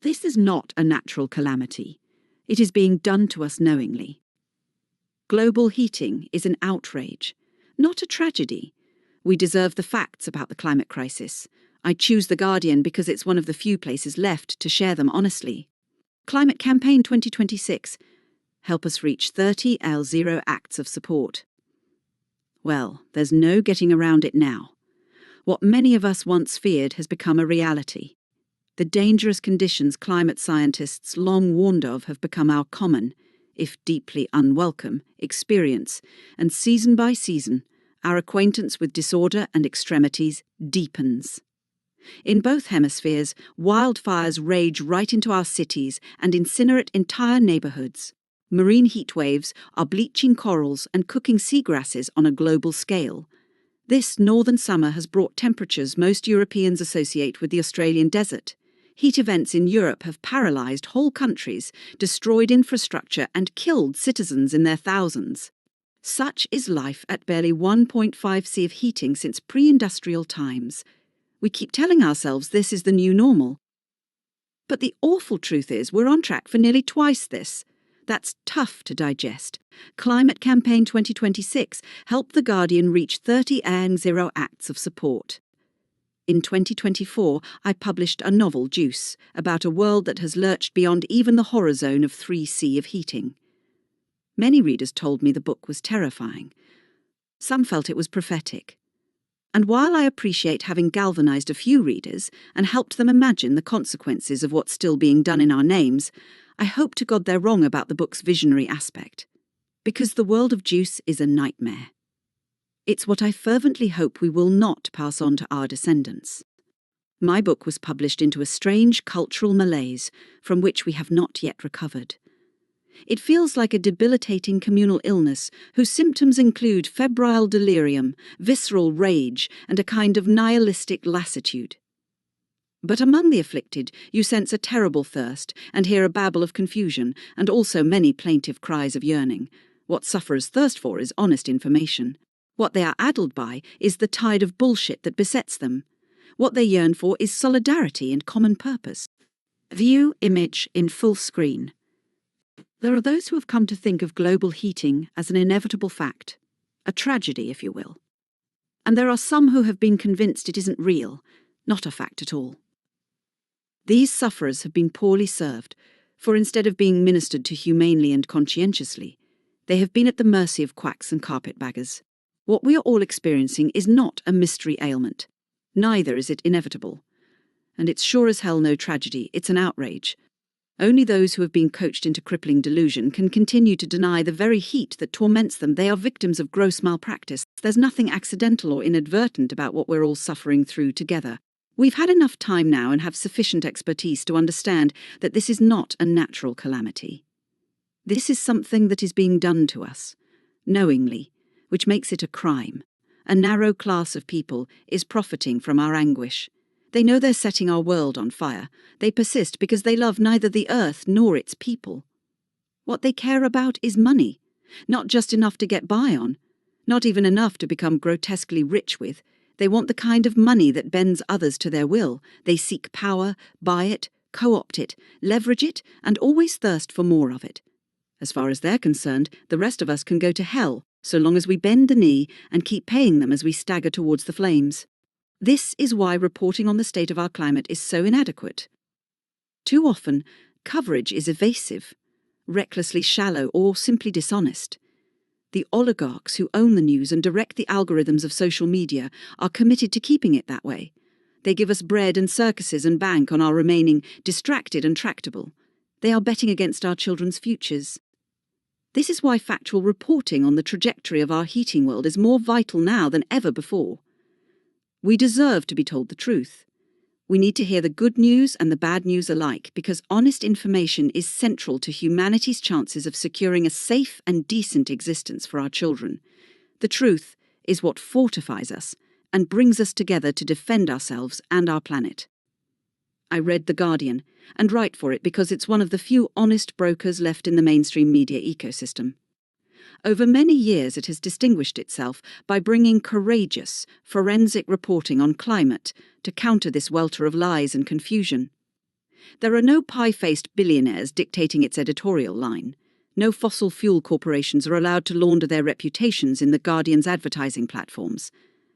This is not a natural calamity. It is being done to us knowingly. Global heating is an outrage, not a tragedy. We deserve the facts about the climate crisis. I choose The Guardian because it's one of the few places left to share them honestly. Climate Campaign 2026. Help us reach 30 L0 acts of support. Well, there's no getting around it now. What many of us once feared has become a reality. The dangerous conditions climate scientists long warned of have become our common, if deeply unwelcome, experience, and season by season, our acquaintance with disorder and extremities deepens. In both hemispheres, wildfires rage right into our cities and incinerate entire neighbourhoods. Marine heat waves are bleaching corals and cooking seagrasses on a global scale. This northern summer has brought temperatures most Europeans associate with the Australian desert. Heat events in Europe have paralysed whole countries, destroyed infrastructure and killed citizens in their thousands. Such is life at barely 1.5 C of heating since pre-industrial times. We keep telling ourselves this is the new normal. But the awful truth is we're on track for nearly twice this. That's tough to digest. Climate Campaign 2026 helped The Guardian reach 30 L0 acts of support. In 2024, I published a novel, Juice, about a world that has lurched beyond even the horror zone of 3C of heating. Many readers told me the book was terrifying. Some felt it was prophetic. And while I appreciate having galvanised a few readers and helped them imagine the consequences of what's still being done in our names, I hope to God they're wrong about the book's visionary aspect. Because the world of Juice is a nightmare. It's what I fervently hope we will not pass on to our descendants. My book was published into a strange cultural malaise from which we have not yet recovered. It feels like a debilitating communal illness whose symptoms include febrile delirium, visceral rage, and a kind of nihilistic lassitude. But among the afflicted, you sense a terrible thirst and hear a babble of confusion and also many plaintive cries of yearning. What sufferers thirst for is honest information. What they are addled by is the tide of bullshit that besets them. What they yearn for is solidarity and common purpose. View image in full screen. There are those who have come to think of global heating as an inevitable fact, a tragedy, if you will. And there are some who have been convinced it isn't real, not a fact at all. These sufferers have been poorly served, for instead of being ministered to humanely and conscientiously, they have been at the mercy of quacks and carpetbaggers. What we are all experiencing is not a mystery ailment. Neither is it inevitable. And it's sure as hell no tragedy, it's an outrage. Only those who have been coached into crippling delusion can continue to deny the very heat that torments them. They are victims of gross malpractice. There's nothing accidental or inadvertent about what we're all suffering through together. We've had enough time now and have sufficient expertise to understand that this is not a natural calamity. This is something that is being done to us, knowingly, which makes it a crime. A narrow class of people is profiting from our anguish. They know they're setting our world on fire. They persist because they love neither the earth nor its people. What they care about is money, not just enough to get by on, not even enough to become grotesquely rich with. They want the kind of money that bends others to their will. They seek power, buy it, co-opt it, leverage it, and always thirst for more of it. As far as they're concerned, the rest of us can go to hell, so long as we bend the knee and keep paying them as we stagger towards the flames. This is why reporting on the state of our climate is so inadequate. Too often, coverage is evasive, recklessly shallow, or simply dishonest. The oligarchs who own the news and direct the algorithms of social media are committed to keeping it that way. They give us bread and circuses and bank on our remaining distracted and tractable. They are betting against our children's futures. This is why factual reporting on the trajectory of our heating world is more vital now than ever before. We deserve to be told the truth. We need to hear the good news and the bad news alike, because honest information is central to humanity's chances of securing a safe and decent existence for our children. The truth is what fortifies us and brings us together to defend ourselves and our planet. I read The Guardian and write for it because it's one of the few honest brokers left in the mainstream media ecosystem. Over many years it has distinguished itself by bringing courageous, forensic reporting on climate to counter this welter of lies and confusion. There are no pie-faced billionaires dictating its editorial line. No fossil fuel corporations are allowed to launder their reputations in The Guardian's advertising platforms.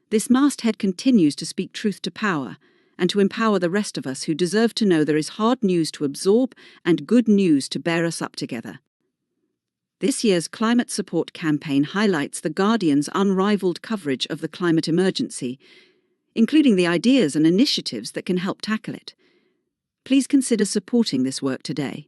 This masthead continues to speak truth to power, and to empower the rest of us who deserve to know there is hard news to absorb and good news to bear us up together. This year's climate support campaign highlights The Guardian's unrivaled coverage of the climate emergency, including the ideas and initiatives that can help tackle it. Please consider supporting this work today.